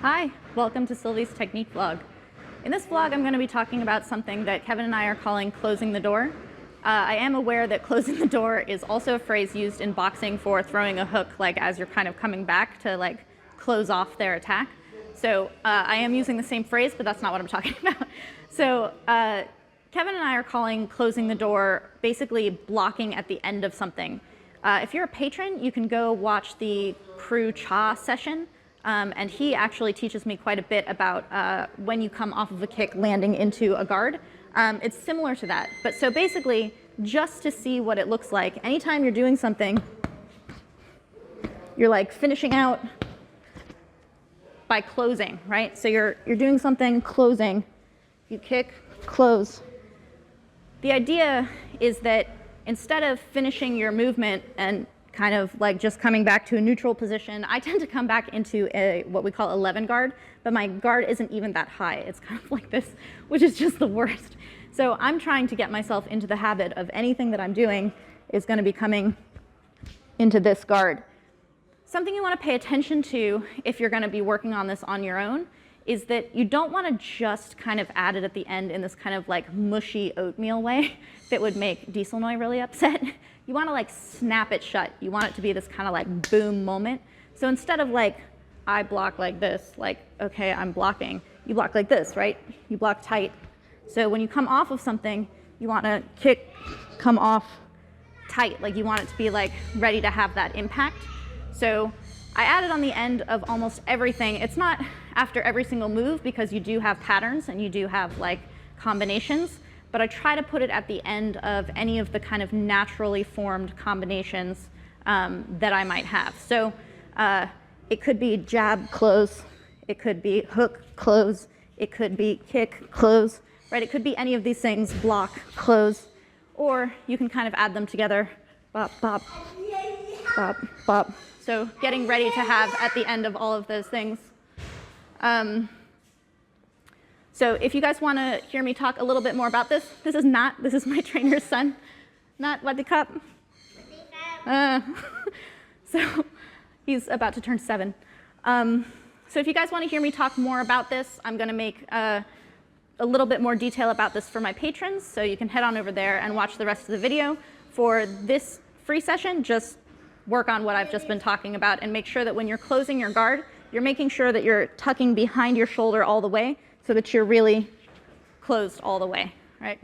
Hi, welcome to Sylvie's Technique vlog. In this vlog, I'm going to be talking about something that Kevin and I are calling closing the door. I am aware that closing the door is also a phrase used in boxing for throwing a hook, like as you're kind of coming back to like close off their attack. So I am using the same phrase, but that's not what I'm talking about. So Kevin and I are calling closing the door basically blocking at the end of something. If you're a patron, you can go watch the Crew Cha session. And he actually teaches me quite a bit about when you come off of a kick landing into a guard. It's similar to that. But so basically, just to see what it looks like, anytime you're doing something, you're like finishing out by closing, right? So you're doing something, closing, you kick, close. The idea is that instead of finishing your movement and kind of like just coming back to a neutral position, I tend to come back into a what we call 11 guard, but my guard isn't even that high. It's kind of like this, which is just the worst. So I'm trying to get myself into the habit of anything that I'm doing is going to be coming into this guard. Something you want to pay attention to if you're going to be working on this on your own is that you don't want to just kind of add it at the end in this kind of like mushy oatmeal way that would make Dieselnoy really upset. You want to like snap it shut. You want it to be this kind of like boom moment. So instead of like, I block like this, like, okay, I'm blocking, you block like this, right? You block tight. So when you come off of something, you want to kick, come off tight. Like you want it to be like ready to have that impact. So I added on the end of almost everything. It's not after every single move because you do have patterns and you do have like combinations, but I try to put it at the end of any of the kind of naturally formed combinations that I might have. So it could be jab, close. It could be hook, close. It could be kick, close, right? It could be any of these things, block, close, or you can kind of add them together, bop, bop, bop, bop. So getting ready to have at the end of all of those things. So if you guys want to hear me talk a little bit more about this, this is my trainer's son, not Wadikap. So he's about to turn 7. So if you guys want to hear me talk more about this, I'm going to make a little bit more detail about this for my patrons, so you can head on over there and watch the rest of the video. For this free session, just work on what I've just been talking about and make sure that when you're closing your guard, you're making sure that you're tucking behind your shoulder all the way so that you're really closed all the way, right?